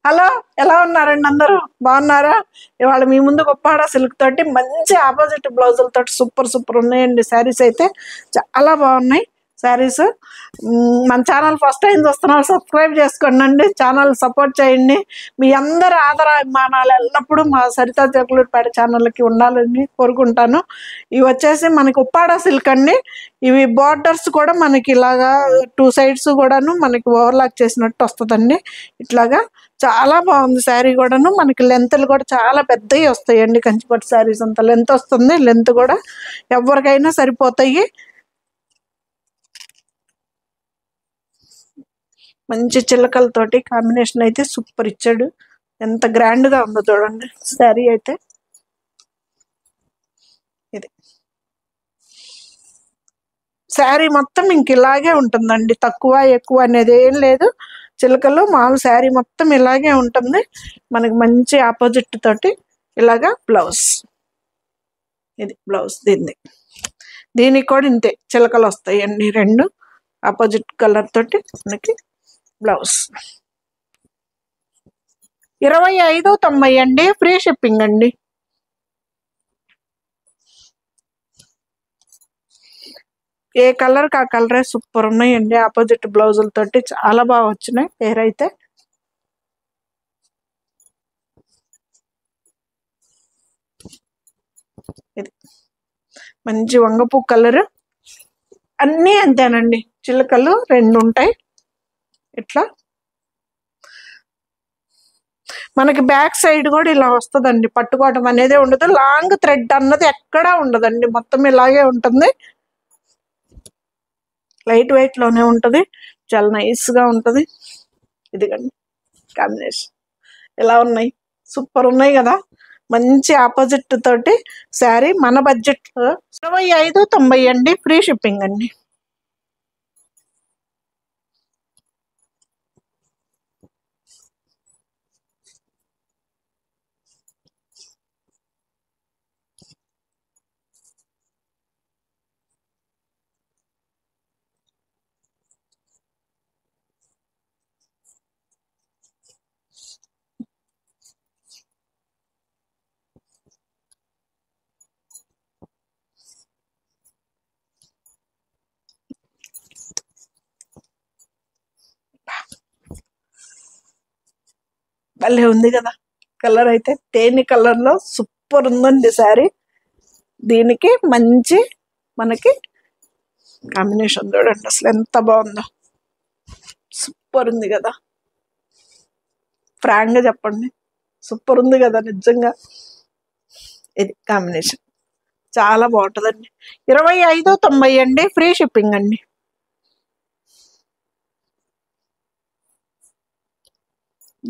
Hello, ఎలా ఉన్నారండి అందరూ? బాగున్నారా? ఇవాళ మీ ముందు ఉప్పాడ సిల్క్ తోటి మంచి ఆపోజిట్ బ్లౌజులతోటి సూపర్ ఉన్నాయండి. శారీస్ అయితే చాలా బాగున్నాయి శారీస్. మన ఛానల్ ఫస్ట్ టైం చూస్తున్నారు, సబ్స్క్రైబ్ చేసుకోండి, ఛానల్ సపోర్ట్ చేయండి. మీ అందరి ఆదరాభిమానాలు ఎల్లప్పుడూ మా సరితా జగలూరుపేట ఛానల్కి ఉండాలని కోరుకుంటాను. ఇవి వచ్చేసి మనకి ఉప్పాడ సిల్క్ అండి. ఇవి బార్డర్స్ కూడా మనకి ఇలాగా 2 సైడ్స్ కూడాను మనకి ఓవర్లాక్ చేసినట్టు వస్తుందండి. ఇట్లాగా చాలా బాగుంది శారీ కూడాను. మనకి లెంత్లు కూడా చాలా పెద్దవి వస్తాయండి. కంచిపట్టు శారీస్ అంత లెంత్ వస్తుంది. లెంత్ కూడా ఎవరికైనా సరిపోతాయి. మంచి చిలకలతోటి కాంబినేషన్ అయితే సూపర్ ఇచ్చాడు. ఎంత గ్రాండ్గా ఉందో చూడండి శారీ అయితే. ఇది శారీ మొత్తం ఇంక ఇలాగే ఉంటుందండి. తక్కువ ఎక్కువ అనేది ఏం లేదు. చిలకలు మామూలు శారీ మొత్తం ఇలాగే ఉంటుంది. మనకి మంచి ఆపోజిట్ తోటి ఇలాగా బ్లౌజ్. ఇది బ్లౌజ్ దీనికి కూడా ఇంతే చిలకలు వస్తాయండి. 2 ఆపోజిట్ కలర్ తోటి మనకి బ్లౌజ్. 25.90 అండి. ఫ్రీ షిప్పింగ్ అండి. ఏ కలర్ కా కలరే సూపర్ ఉన్నాయండి. ఆపోజిట్ బ్లౌజులతోటి చాలా బాగా వచ్చినాయి. పేరైతే ఇది మంచి వంగపూ కలర్. అన్నీ అంతేనండి. చిలకలు 2 ఉంటాయి. ఇట్లా మనకి బ్యాక్ సైడ్ కూడా ఇలా వస్తుందండి. పట్టుకోవడం అనేది ఉండదు. లాంగ్ థ్రెడ్ అన్నది ఎక్కడా ఉండదండి. మొత్తం ఇలాగే ఉంటుంది. లైట్ వెయిట్ లోనే ఉంటుంది. చాలా నైస్గా ఉంటుంది. ఇదిగండి కాంబినేషన్ ఎలా ఉన్నాయి, సూపర్ ఉన్నాయి కదా. మంచి ఆపోజిట్ తోటి శారీ మన బడ్జెట్ 25.90 అండి. ఫ్రీ షిప్పింగ్ అండి. భలే ఉంది కదా కలర్ అయితే. తేనె కలర్ లో సూపర్ ఉందండి శారీ. దీనికి మంచి మనకి కాంబినేషన్ చూడండి అసలు ఎంత బాగుందో. సూపర్ ఉంది కదా. ఫ్రాంక్ గా చెప్పండి, సూపర్ ఉంది కదా నిజంగా. ఇది కాంబినేషన్ చాలా బాగుంటుందండి. 25.90 అండి. ఫ్రీ షిప్పింగ్ అండి.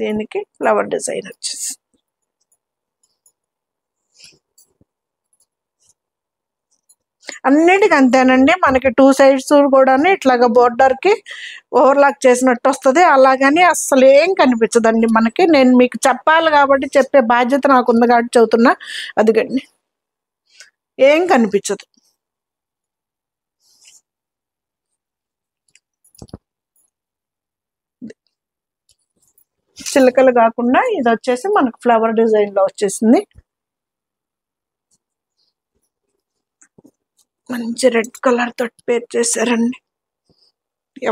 దీనికి ఫ్లవర్ డిజైన్ వచ్చేసి అన్నిటికీ అంతేనండి. మనకి 2 సైడ్స్ కూడా ఇట్లాగా బోర్డర్ కి ఓవర్లాక్ చేసినట్టు వస్తుంది. అలాగని అసలు ఏం కనిపించదండి మనకి. నేను మీకు చెప్పాలి కాబట్టి చెప్పే బాధ్యత నాకు ఉంది కాబట్టి చెబుతున్నా. అదిగండి ఏం కనిపించదు. చిలకలు కాకుండా ఇది వచ్చేసి మనకు ఫ్లవర్ డిజైన్ లో వచ్చేసింది. మంచి రెడ్ కలర్ తోటి పేర్ చేశారండి.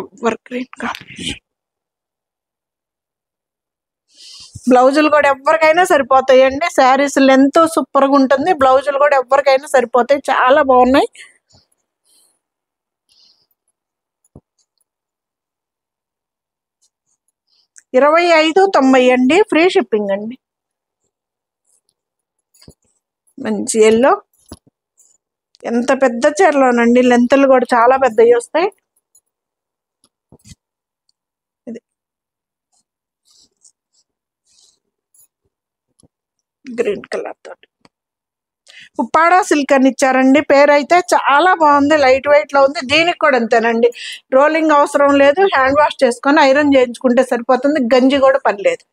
Ever green combination. బ్లౌజులు కూడా ఎవరికైనా సరిపోతాయండి. శారీస్ లెంత్ సూపర్గా ఉంటుంది. బ్లౌజులు కూడా ఎవరికైనా సరిపోతాయి. చాలా బాగున్నాయి. $25.90 అండి. ఫ్రీ షిప్పింగ్ అండి. మంచి ఎల్లో. ఎంత పెద్ద చీరలోనండి. లెంత్లు కూడా చాలా పెద్దవి వస్తాయి. ఇది గ్రీన్ కలర్ తోటి ఉప్పాడ సిల్క్ అని ఇచ్చారండి. పేరైతే చాలా బాగుంది. లైట్ వెయిట్ లో ఉంది. దీనికి కూడా అంతేనండి. రోలింగ్ అవసరం లేదు. హ్యాండ్ వాష్ చేసుకొని ఐరన్ చేయించుకుంటే సరిపోతుంది. గంజి కూడా పని లేదు.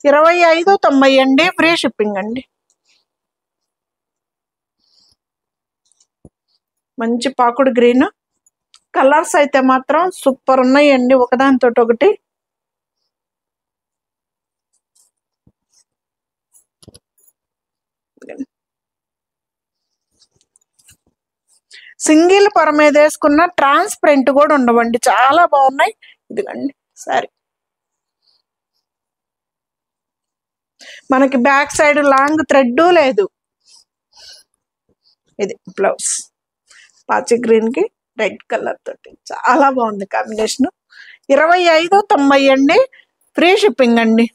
25.90 అండి. ఫ్రీ షిప్పింగ్ అండి. మంచి పాకుడు గ్రీన్. కలర్స్ అయితే మాత్రం సూపర్ ఉన్నాయండి. ఒకదానితో ఒకటి సింగిల్ పొర మీద వేసుకున్న ట్రాన్స్పరెంట్ కూడా ఉండవండి, చాలా బాగున్నాయి. ఇదిగండి సారీ. మనకి బ్యాక్ సైడ్ లాంగ్ థ్రెడ్ లేదు. ఇది బ్లౌజ్ పాచి గ్రీన్ కి రెడ్ కలర్ తోటి చాలా బాగుంది కాంబినేషన్. 2590 అండి, ఫ్రీ షిప్పింగ్ అండి.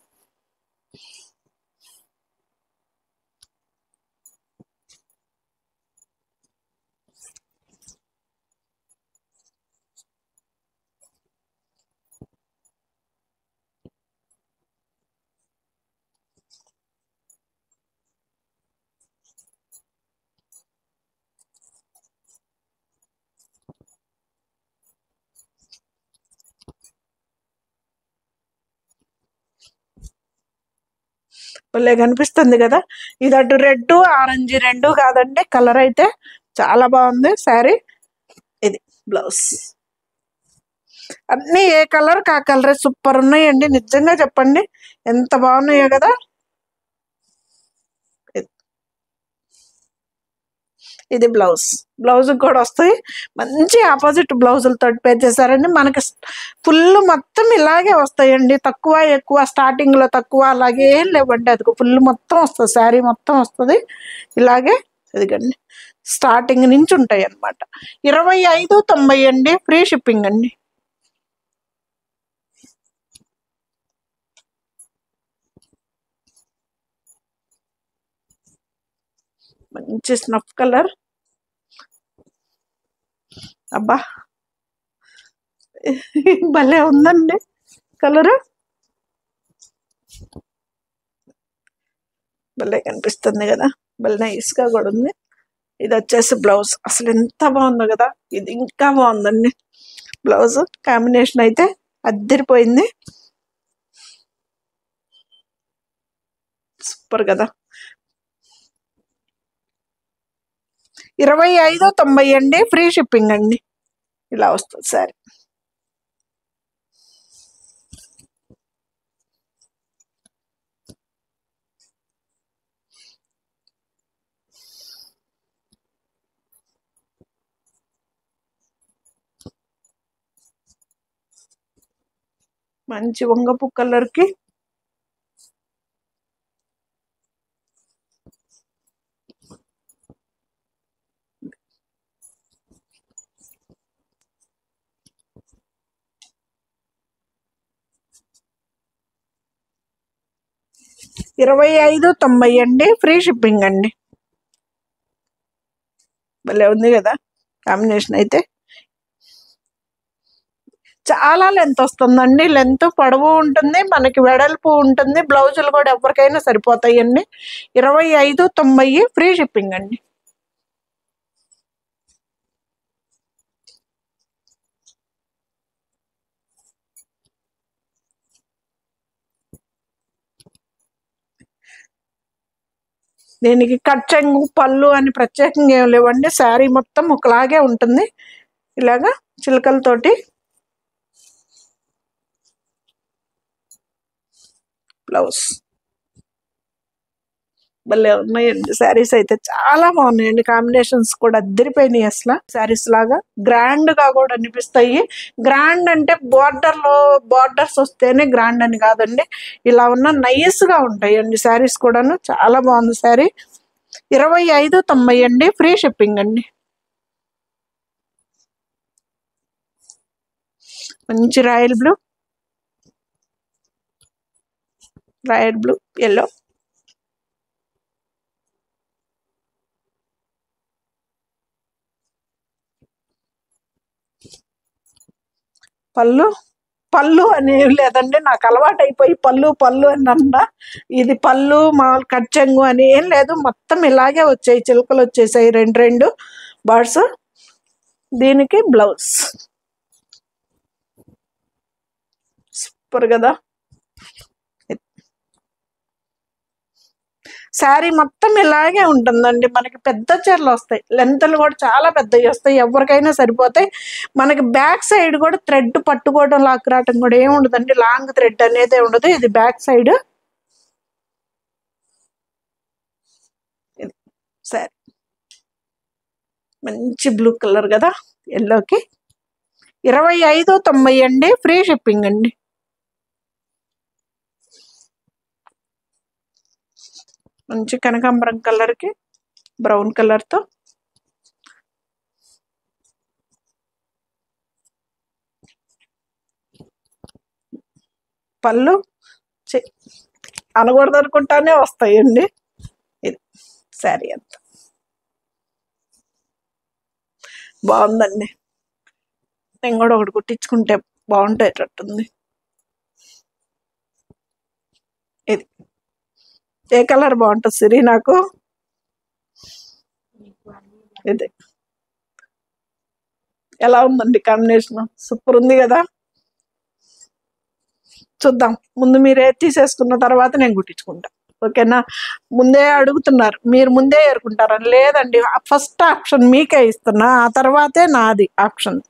భలే కనిపిస్తుంది కదా. ఇది అటు రెడ్ ఆరెంజ్ రెండు కాదండి, కలర్ అయితే చాలా బాగుంది శారీ. ఇది బ్లౌజ్. అన్నీ ఏ కలర్ కా కలరే సూపర్ ఉన్నాయండి, నిజంగా చెప్పండి ఎంత బాగున్నాయో కదా. ఇది బ్లౌజ్. బ్లౌజ్ కూడా వస్తాయి మంచి ఆపోజిట్ బ్లౌజులతో పేర్ చేశారండి. మనకి ఫుల్ మొత్తం ఇలాగే వస్తాయండి, తక్కువ ఎక్కువ స్టార్టింగ్ లో తక్కువ అలాగే ఏం లేవండి. అది ఫుల్ మొత్తం వస్తుంది, శారీ మొత్తం వస్తుంది ఇలాగే. ఇదిగండి స్టార్టింగ్ నుంచి ఉంటాయి అన్నమాట. 2590 అండి, ఫ్రీ షిప్పింగ్ అండి. మంచి స్నఫ్ కలర్. అబ్బా భలే ఉందండి కలర్, భలే కనిపిస్తుంది కదా, భలే నైస్ గా కూడా ఉంది. ఇది వచ్చేసి బ్లౌజ్. అసలు ఎంత బాగుందో కదా, ఇది ఇంకా బాగుందండి బ్లౌజ్. కాంబినేషన్ అయితే అద్దరిపోయింది, సూపర్ కదా. 2590 అండి, ఫ్రీ షిప్పింగ్ అండి. ఇలా వస్తుంది సారీ. మంచి వంగపు కలర్ కి $25.90 అండి, ఫ్రీ షిప్పింగ్ అండి. భలే ఉంది కదా కాంబినేషన్ అయితే. చాలా లెంత్ వస్తుందండి, లెంత్ పొడవు ఉంటుంది, మనకి వెడల్పు ఉంటుంది. బ్లౌజులు కూడా ఎవరికైనా సరిపోతాయండి. 25.90 ఫ్రీ షిప్పింగ్ అండి. దీనికి కట్ చెంగు పళ్ళు అని ప్రత్యేకంగా ఏం లేవండి, శారీ మొత్తం ఒకలాగే ఉంటుంది ఇలాగా చిలకలతోటి. బ్లౌజ్ భలే ఉన్నాయండి శారీస్ అయితే, చాలా బాగున్నాయండి. కాంబినేషన్స్ కూడా అద్దరిపోయినాయి. అసలు శారీస్ లాగా గ్రాండ్ గా కూడా అనిపిస్తాయి. గ్రాండ్ అంటే బార్డర్స్ వస్తేనే గ్రాండ్ అని కాదండి, ఇలా ఉన్న నైస్ గా ఉంటాయండి శారీస్ కూడాను. చాలా బాగుంది శారీ. 25.90 అండి, ఫ్రీ షిప్పింగ్ అండి. మంచి రాయల్ బ్లూ ఎల్లో. పళ్ళు అని లేదండి, నాకు అలవాటు అయిపోయి పళ్ళు అని అన్నా. ఇది పళ్ళు మామూలు కట్ చెంగు అని ఏం లేదు, మొత్తం ఇలాగే వచ్చాయి, చిలుకలు వచ్చేసాయి రెండు బర్డ్స్. దీనికి బ్లౌజ్ సూపర్ కదా. శారీ మొత్తం ఇలాగే ఉంటుందండి. మనకి పెద్ద చీరలు వస్తాయి, లెంత్లు కూడా చాలా పెద్దవి వస్తాయి, ఎవరికైనా సరిపోతాయి. మనకి బ్యాక్ సైడ్ కూడా థ్రెడ్ పట్టుకోవడం లాక్ రావటం కూడా ఏమి ఉండదండి, లాంగ్ థ్రెడ్ అనేది ఉండదు. ఇది బ్యాక్ సైడ్. ఇది శారీ మంచి బ్లూ కలర్ కదా, ఎల్లోకి. 2590 అండి, ఫ్రీ షిప్పింగ్ అండి. మంచి కనకాంబరం కలర్కి బ్రౌన్ కలర్తో. పళ్ళు అనకూడదు అనుకుంటానే వస్తాయండి. ఇది శారీ అంతా బాగుందండి. నేను కూడా ఒకటి కుట్టించుకుంటే బాగుంటేటట్టుంది. ఇది ఏ కలర్ బాగుంటుంది సిరి? నాకు ఇది ఎలా ఉందండి కాంబినేషన్? సూపర్ ఉంది కదా. చూద్దాం, ముందు మీరే తీసేసుకున్న తర్వాత నేను కుట్టించుకుంటా, ఓకేనా? ముందే అడుగుతున్నారు, మీరు ముందే ఏరుకుంటారా? లేదండి, ఫస్ట్ ఆప్షన్ మీకే ఇస్తున్నా, ఆ తర్వాతే నాది ఆప్షన్.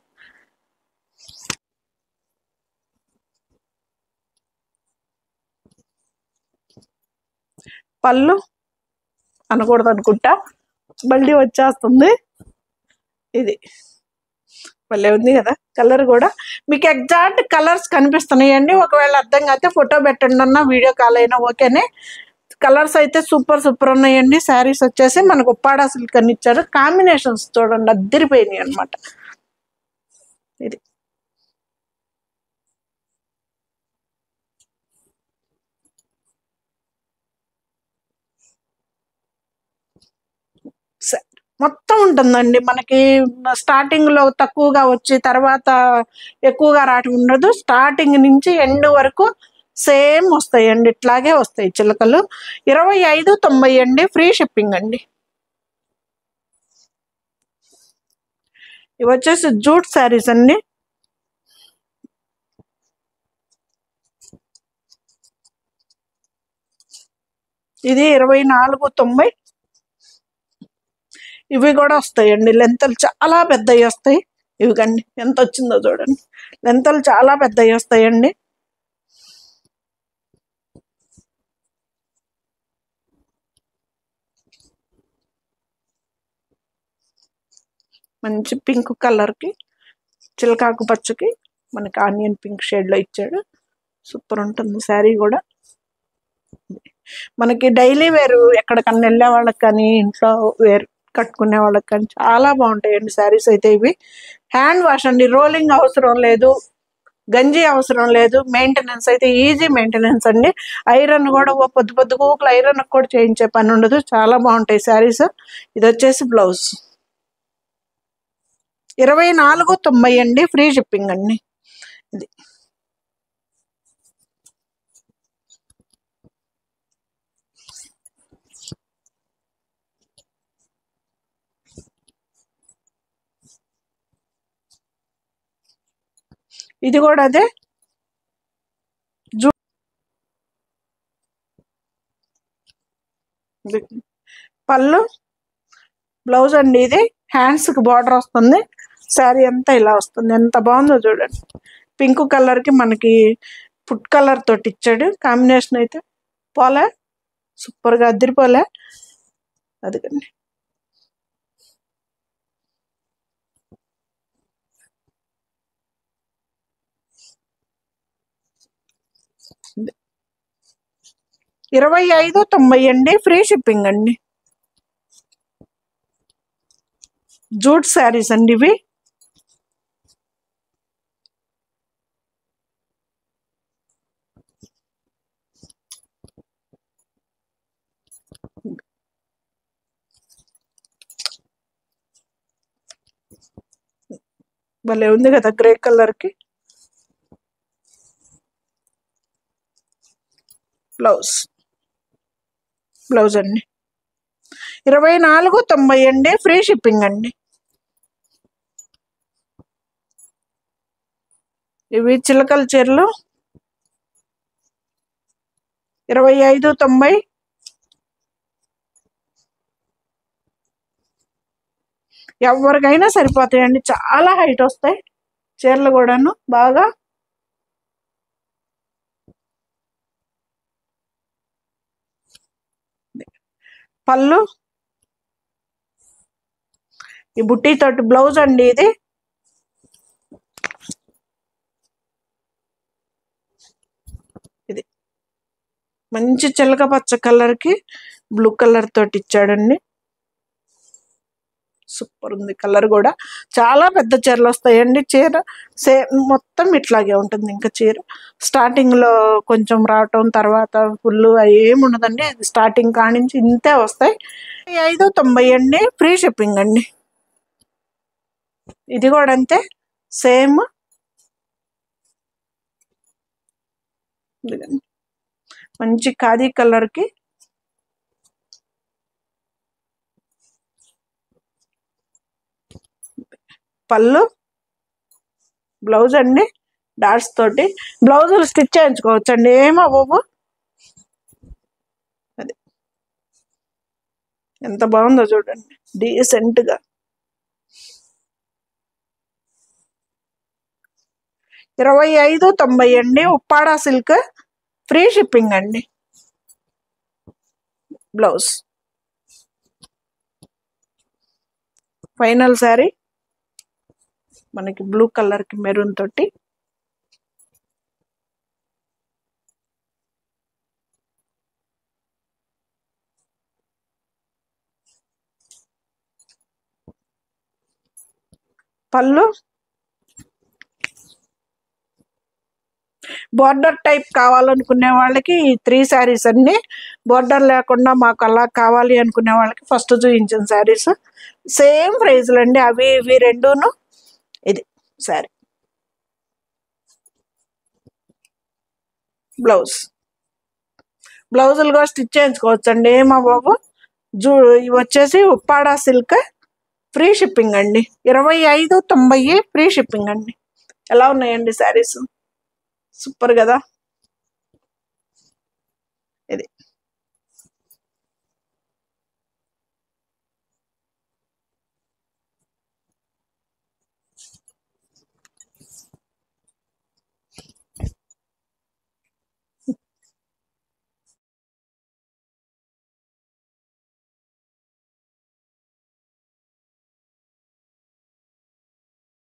పళ్ళు అనకూడదు అనుకుంటా, మళ్ళీ వచ్చేస్తుంది. ఇది భలే ఉంది కదా కలర్ కూడా. మీకు ఎగ్జాక్ట్ కలర్స్ కనిపిస్తున్నాయండి. ఒకవేళ అర్థం కాకపోతే ఫోటో పెట్టండి అన్న, వీడియో కాల్ అయినా ఓకేనే. కలర్స్ అయితే సూపర్ సూపర్ ఉన్నాయండి. శారీస్ వచ్చేసి మనకు ఉప్పాడ సిల్క్ అని ఇచ్చారు. కాంబినేషన్స్ చూడండి, అద్దరిపోయినాయి అనమాట. ఇది మొత్తం ఉంటుందండి మనకి. స్టార్టింగ్ లో తక్కువగా వచ్చి తర్వాత ఎక్కువగా రావటం ఉండదు. స్టార్టింగ్ నుంచి ఎండ్ వరకు సేమ్ వస్తాయండి, ఇట్లాగే వస్తాయి చిలకలు. 2590 అండి, ఫ్రీ షిప్పింగ్ అండి. ఇవి వచ్చేసి జూట్ శారీస్ అండి. ఇది 2490. ఇవి కూడా వస్తాయండి, లెంతలు చాలా పెద్దవి వస్తాయి. ఇవి కండి ఎంత వచ్చిందో చూడండి, లెంతలు చాలా పెద్దవి వస్తాయండి. మంచి పింక్ కలర్కి చిలకాకు పచ్చకి మనకి ఆనియన్ పింక్ షేడ్లో ఇచ్చాడు. సూపర్ ఉంటుంది శారీ కూడా. మనకి డైలీ వేరు ఎక్కడికన్నా వెళ్ళే వాళ్ళకి కానీ, ఇంట్లో వేరు కట్టుకునే వాళ్ళకి కానీ చాలా బాగుంటాయండి శారీస్ అయితే. ఇవి హ్యాండ్ వాష్ అండి, రోలింగ్ అవసరం లేదు, గంజి అవసరం లేదు. మెయింటెనెన్స్ అయితే ఈజీ మెయింటెనెన్స్ అండి. ఐరన్ కూడా పొద్దు పొద్దు కూకులు ఐరన్ కూడా చేయించే పని ఉండదు. చాలా బాగుంటాయి శారీస్. ఇది వచ్చేసి బ్లౌజ్. 2490 అండి, ఫ్రీ షిప్పింగ్ అండి. ఇది ఇది కూడా అదే పళ్ళు, బ్లౌజ్ అండి. ఇది హ్యాండ్స్ కి బార్డర్ వస్తుంది. శారీ అంతా ఇలా వస్తుంది. ఎంత బాగుందో చూడండి. పింక్ కలర్ కి మనకి ఫుడ్ కలర్ తోటి ఇచ్చాడు. కాంబినేషన్ అయితే పోలే, సూపర్ గా అదిరిపోలే. అదిగండి ఇరవై 2590 అండి, ఫ్రీ షిప్పింగ్ అండి. జూట్ శారీస్ అండి ఇవి. భలే ఉంది కదా గ్రే కలర్ కి బ్లౌజ్. బ్లౌజ్ అండి 2490 అండి, ఫ్రీ షిప్పింగ్ అండి. ఇవి చిలకల చీరలు 2590. ఎవరికైనా సరిపోతాయండి, చాలా హైట్ వస్తాయి చీరలు కూడాను. బాగా పళ్ళు ఈ బుట్టి తోటి బ్లౌజ్ అండి ఇది. ఇది మంచి చిలక పచ్చ కలర్కి బ్లూ కలర్ తోటి ఇచ్చాడండి. సూపర్ ఉంది కలర్ కూడా. చాలా పెద్ద చీరలు వస్తాయండి. చీర మొత్తం ఇట్లాగే ఉంటుంది. ఇంకా చీర స్టార్టింగ్లో కొంచెం రావటం, తర్వాత ఫుల్ ఏమి ఉండదండి. స్టార్టింగ్ కానించి ఇంతే వస్తాయి. 590 అండి, ఫ్రీ షిప్పింగ్ అండి. ఇది కూడా అంతే సేమ్. మంచి ఖాదీ కలర్కి పళ్ళు, బ్లౌజ్ అండి డాట్స్ తోటి. బ్లౌజులు స్టిచ్ చేయించుకోవచ్చు అండి, ఏమవ్వవు. అది ఎంత బాగుందో చూడండి, డీసెంట్గా. 2590 అండి, ఉప్పాడ సిల్క్, ఫ్రీ షిప్పింగ్ అండి. బ్లౌజ్ ఫైనల్ శారీ మనకి బ్లూ కలర్కి మెరూన్ తోటి. పళ్ళు బోర్డర్ టైప్ కావాలనుకునే వాళ్ళకి ఈ 3 శారీస్ అండి. బోర్డర్ లేకుండా మాకు అలా కావాలి అనుకునే వాళ్ళకి ఫస్ట్ చూపించిన శారీస్ సేమ్ ప్రైజ్లు అండి. అవి ఇవి రెండును. ఇది శారీ బ్లౌజులు కూడా స్టిచ్ చేయించుకోవచ్చు అండి, ఏమవ్వవు. ఇవి వచ్చేసి ఉప్పాడ సిల్క్, ఫ్రీ షిప్పింగ్ అండి. 2590 ఫ్రీ షిప్పింగ్ అండి. ఎలా ఉన్నాయండి శారీస్? సూపర్ కదా.